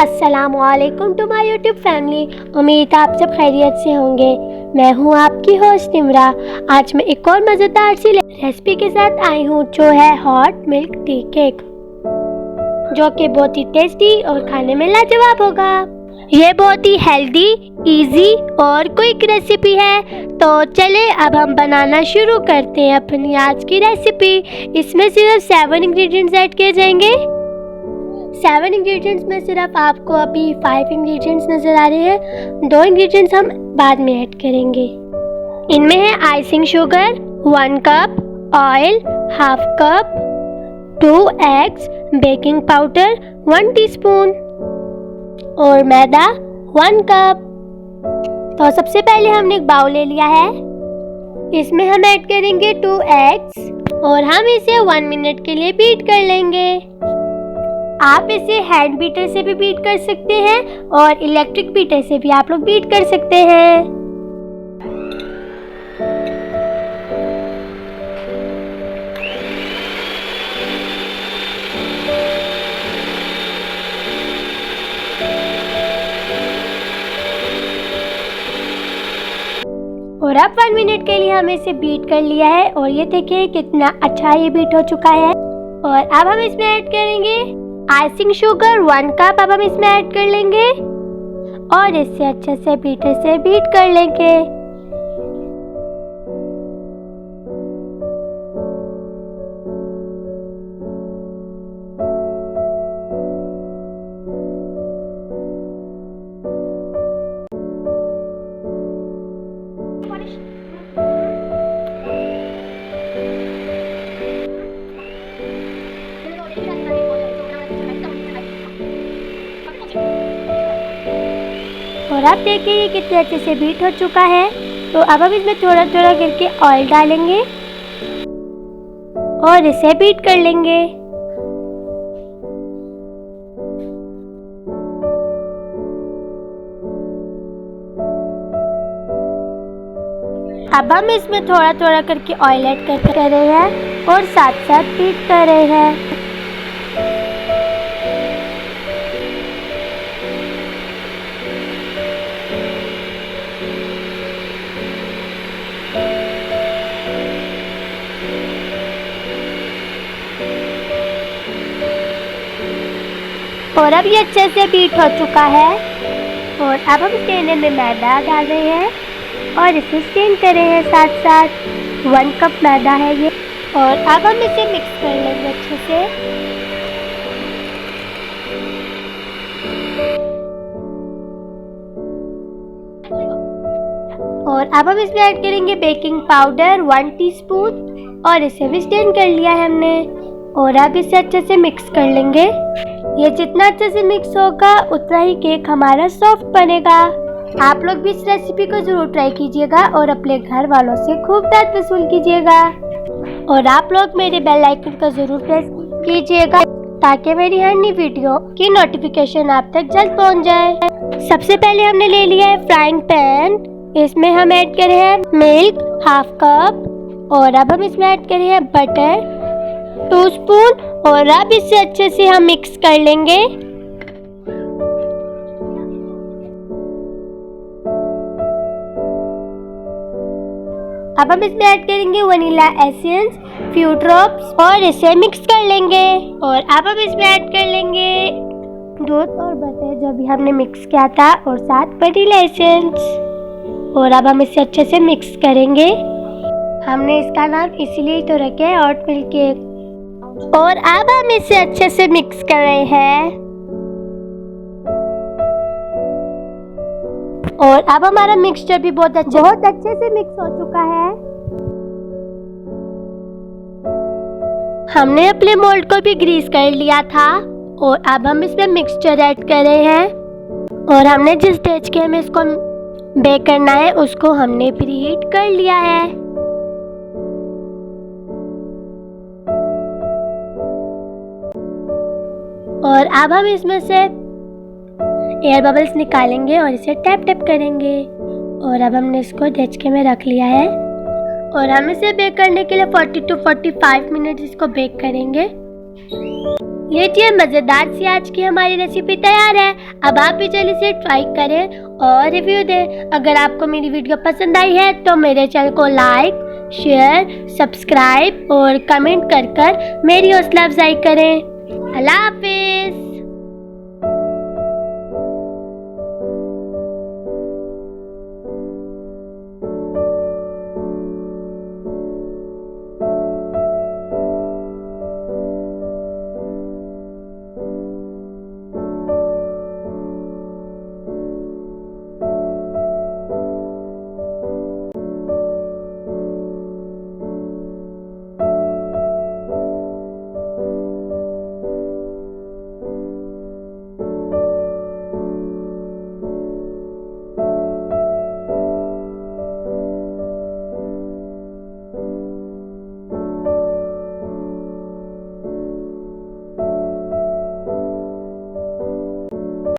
अस्सलामुअलैकुम to my YouTube family. उम्मीद है आप सब खैरियत से होंगे। मैं हूं आपकी होस्ट निमरा। आज मैं एक और मज़ेदार सी रेसिपी के साथ आई हूं जो है हॉट मिल्क टी केक, जो कि बहुत ही टेस्टी और खाने में लाजवाब होगा। ये बहुत ही हेल्दी, इजी और क्विक रेसिपी है। तो चले अब हम बनाना शुरू करते हैं अपनी आज की रेसिपी। इसमें सिर्फ 7 इंग्रेडिएंट्स ऐड किए जाएंगे। 7 इंग्रेडिएंट्स में सिर्फ आपको अभी 5 इंग्रेडिएंट्स नज़र आ रहे हैं। 2 इंग्रेडिएंट्स हम बाद में ऐड करेंगे। इनमें है icing sugar 1 cup, oil half cup, 2 eggs, baking powder 1 teaspoon और मैदा 1 कप। तो सबसे पहले हमने एक बाउल ले लिया है। इसमें हम ऐड करेंगे 2 एग्स और हम इसे 1 मिनट के लिए बीट कर लेंगे। आप इसे हैंड बीटर से भी बीट कर सकते हैं और इलेक्ट्रिक बीटर से भी आप लोग बीट कर सकते हैं। और अब 1 मिनट के लिए हमें इसे बीट कर लिया है और ये देखिए कितना अच्छा ये बीट हो चुका है। और अब हम इसमें ऐड करेंगे आइसिंग शुगर 1 कप। अब हम इसमें ऐड कर लेंगे और इसे अच्छे से बीटर से बीट कर लेंगे। और आप देखिए ये कितने अच्छे से बीट हो चुका है। तो अब हम इसमें थोड़ा थोड़ा करके ऑयल डालेंगे और इसे बीट कर लेंगे। अब हम इसमें थोड़ा थोड़ा करके ऑयल ऐड कर रहे हैं और साथ साथ बीट कर रहे हैं। और अब ये अच्छे से बीट हो चुका है। और अब हम स्टेनर में मैदा डाल रहे हैं और इसे स्टेन कर रहे हैं साथ साथ। 1 कप मैदा है ये। और अब हम इसे मिक्स कर लेंगे अच्छे से। और अब हम इसमें ऐड करेंगे बेकिंग पाउडर 1 टीस्पून और इसे भी स्टेन कर लिया है हमने। और अब इसे अच्छे से मिक्स कर लेंगे। ये जितना अच्छे से मिक्स होगा उतना ही केक हमारा सॉफ्ट बनेगा। आप लोग भी इस रेसिपी को जरूर ट्राई कीजिएगा और अपने घर वालों से खूब दाद वसूल कीजिएगा। और आप लोग मेरे बेल आइकन को जरूर प्रेस कीजिएगा ताकि मेरी हर नई वीडियो की नोटिफिकेशन आप तक जल्द पहुंच जाए। सबसे पहले हमने ले लिया है फ्राइंग पैन। इसमें हम ऐड कर रहे हैं मिल्क हाफ कप और अब हम इसमें ऐड कर रहे हैं बटर 2 स्पून। और अब इसे अच्छे से हम मिक्स कर लेंगे। अब हम इसमें ऐड करेंगे वनीला एसेंस फ्यू ड्रॉप्स और इसे मिक्स कर लेंगे। और अब हम इसमें ऐड कर लेंगे दूध और बटर जो भी हमने मिक्स किया था और साथ वनीला एसेंस। और अब हम इसे अच्छे से मिक्स करेंगे। हमने इसका नाम इसीलिए तो रखे है हॉट मिल्क केक। और अब हम इसे अच्छे से मिक्स कर रहे हैं। और अब हमारा मिक्सचर भी बहुत अच्छे से मिक्स हो चुका है। हमने अपने मोल्ड को भी ग्रीस कर लिया था। और अब हम इसमें मिक्सचर ऐड कर रहे हैं। और हमने जिस स्टेज के हमें इसको बेक करना है उसको हमने प्रीहीट कर लिया है। और अब हम इसमें से एयर बबल्स निकालेंगे और इसे टैप टैप करेंगे। और अब हमने इसको डेचके में रख लिया है और हम इसे बेक करने के लिए 40 to 45 मिनट इसको बेक करेंगे। लीजिए, मज़ेदार सी आज की हमारी रेसिपी तैयार है। अब आप भी चलिए इसे ट्राई करें और रिव्यू दें। अगर आपको मेरी वीडियो पसंद आई है तो मेरे चैनल को लाइक, शेयर, सब्सक्राइब और कमेंट कर मेरी हौसला अफजाई करें। अल्लाह हाफिज़।